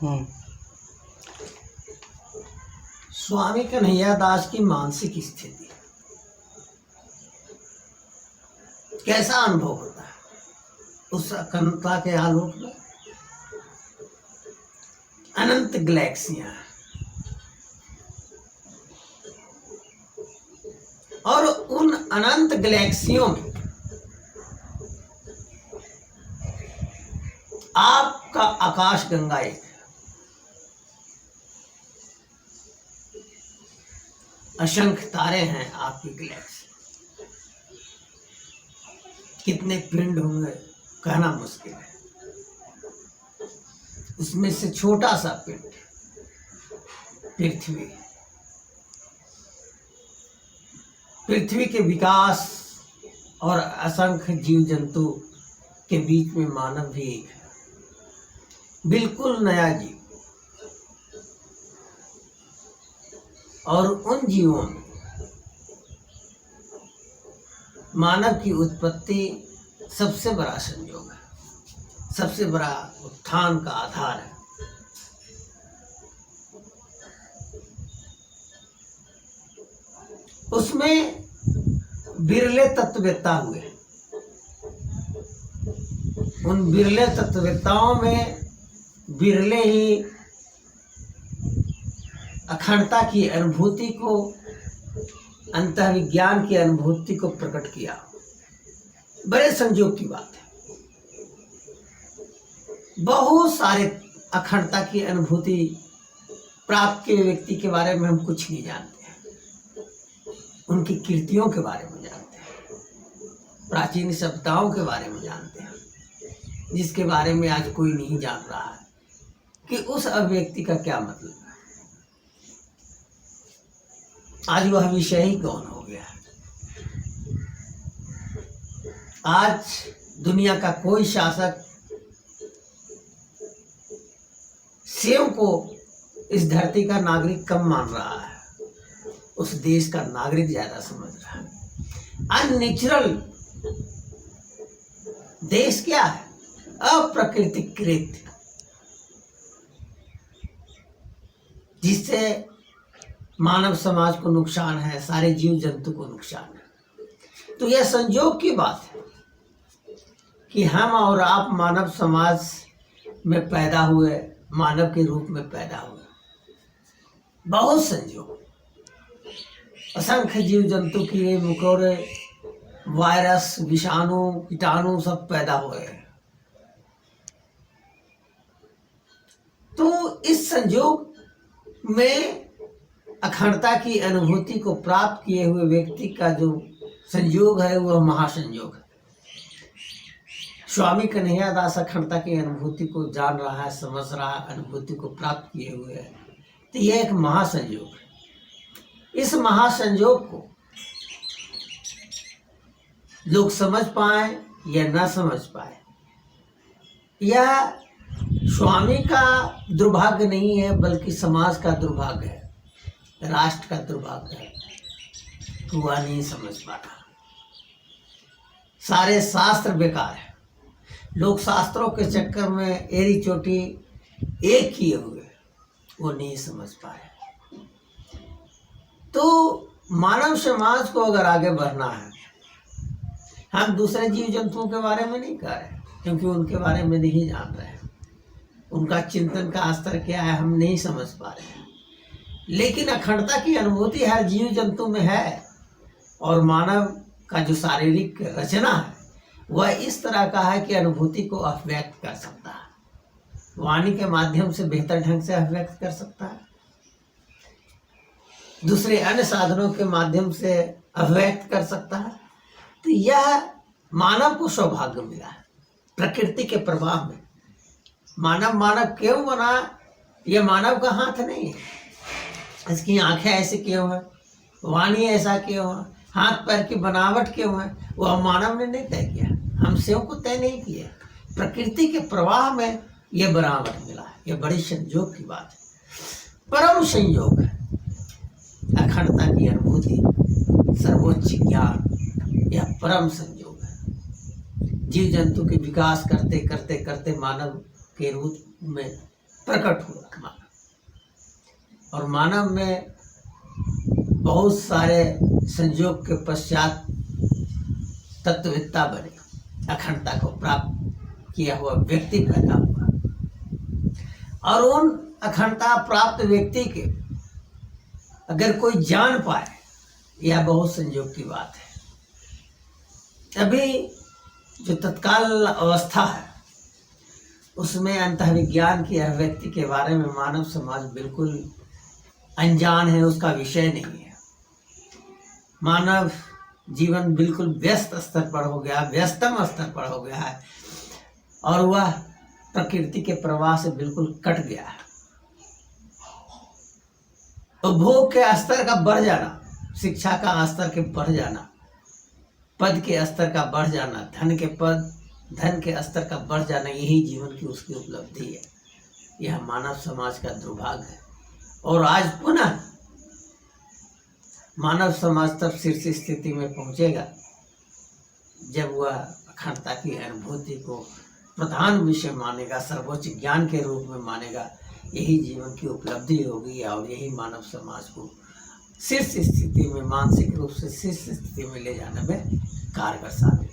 हम्म। स्वामी कन्हैया दास की मानसिक स्थिति कैसा अनुभव होता है उस अखंडता के आलोक में? अनंत गैलेक्सियां और उन अनंत गैलेक्सियों में आपका आकाश गंगा एक है। असंख्य तारे हैं आपकी गैलेक्सी। कितने पिंड होंगे कहना मुश्किल है। उसमें से छोटा सा पिंड पृथ्वी। पृथ्वी के विकास और असंख्य जीव जंतु के बीच में मानव भी एक है, बिल्कुल नया जीव। और उन जीवों में मानव की उत्पत्ति सबसे बड़ा संयोग है, सबसे बड़ा उत्थान का आधार है। उसमें बिरले तत्ववेत्ता हुए। उन बिरले तत्ववेत्ताओं में बिरले ही अखंडता की अनुभूति को, अंतर्विज्ञान की अनुभूति को प्रकट किया। बड़े संयोग की बात है। बहुत सारे अखंडता की अनुभूति प्राप्त किए व्यक्ति के बारे में हम कुछ नहीं जानते हैं, उनकी कृतियों के बारे में जानते हैं, प्राचीन सभ्यताओं के बारे में जानते हैं, जिसके बारे में आज कोई नहीं जान रहा है कि उस अभिव्यक्ति का क्या मतलब है। आज वह विषय ही कौन हो गया है। आज दुनिया का कोई शासक स्वयं को इस धरती का नागरिक कम मान रहा है, उस देश का नागरिक ज्यादा समझ रहा है। अननेचुरल देश क्या है? अप्रकृतिकृत, जिससे मानव समाज को नुकसान है, सारे जीव जंतु को नुकसान है। तो यह संयोग की बात है कि हम और आप मानव समाज में पैदा हुए, मानव के रूप में पैदा हुए। बहुत संयोग, असंख्य जीव जंतु, कीड़े मकोड़े, वायरस, विषाणु, कीटाणु सब पैदा हुए हैं। तो इस संयोग में अखंडता की अनुभूति को प्राप्त किए हुए व्यक्ति का जो संयोग है वह महासंयोग है। स्वामी कन्हैया दास अखंडता की अनुभूति को जान रहा है, समझ रहा है, अनुभूति को प्राप्त किए हुए है। तो यह एक महासंयोग है। इस महासंयोग को लोग समझ पाए या न समझ पाए, यह स्वामी का दुर्भाग्य नहीं है, बल्कि समाज का दुर्भाग्य है, राष्ट्र का दुर्भाग्य है। हुआ नहीं समझ पाता। सारे शास्त्र बेकार है। लोग शास्त्रों के चक्कर में एड़ी चोटी एक किए हुए, वो नहीं समझ पाए। तो मानव समाज को अगर आगे बढ़ना है, हम दूसरे जीव जंतुओं के बारे में नहीं कह रहे, क्योंकि उनके बारे में नहीं जान रहे हैं, उनका चिंतन का स्तर क्या है हम नहीं समझ पा रहे हैं। लेकिन अखंडता की अनुभूति हर जीव जंतु में है, और मानव का जो शारीरिक रचना है वह इस तरह का है कि अनुभूति को अभिव्यक्त कर सकता है, वाणी के माध्यम से बेहतर ढंग से अभिव्यक्त कर सकता है, दूसरे अन्य साधनों के माध्यम से अभिव्यक्त कर सकता है। तो यह मानव को सौभाग्य मिला है। प्रकृति के प्रभाव में मानव क्यों बना, यह मानव का हाथ नहीं है। इसकी आंखें ऐसे क्यों है, वाणी ऐसा क्यों है, हाथ पैर की बनावट क्यों है, वह मानव ने नहीं तय किया, हम स्वयं को तय नहीं किया। प्रकृति के प्रवाह में यह बनावट मिला है। यह बड़ी संयोग की बात है, परम संयोग है। अखंडता की अनुभूति, सर्वोच्च ज्ञान, यह परम संयोग है। जीव जंतु के विकास करते करते करते मानव के रूप में प्रकट हुआ मानव। और मानव में बहुत सारे संयोग के पश्चात तत्ववेत्ता बने, अखंडता को प्राप्त किया हुआ व्यक्ति पैदा हुआ। और उन अखंडता प्राप्त व्यक्ति के अगर कोई जान पाए, यह बहुत संयोग की बात है। अभी जो तत्काल अवस्था है उसमें अंतर्विज्ञान की अभिव्यक्ति के बारे में मानव समाज बिल्कुल अनजान है, उसका विषय नहीं है। मानव जीवन बिल्कुल व्यस्त स्तर पर हो गया, व्यस्तम स्तर पर हो गया है, और वह प्रकृति के प्रवाह से बिल्कुल कट गया है। उपभोग के स्तर का बढ़ जाना, शिक्षा का स्तर के बढ़ जाना, पद के स्तर का बढ़ जाना, धन के स्तर का बढ़ जाना, यही जीवन की उसकी उपलब्धि है। यह मानव समाज का दुर्भाग्य है। और आज पुनः मानव समाज तब शीर्ष स्थिति में पहुंचेगा जब वह अखंडता की अनुभूति को प्रधान विषय मानेगा, सर्वोच्च ज्ञान के रूप में मानेगा। यही जीवन की उपलब्धि होगी और यही मानव समाज को शीर्ष स्थिति में, मानसिक रूप से शीर्ष स्थिति में ले जाने में कारगर साबित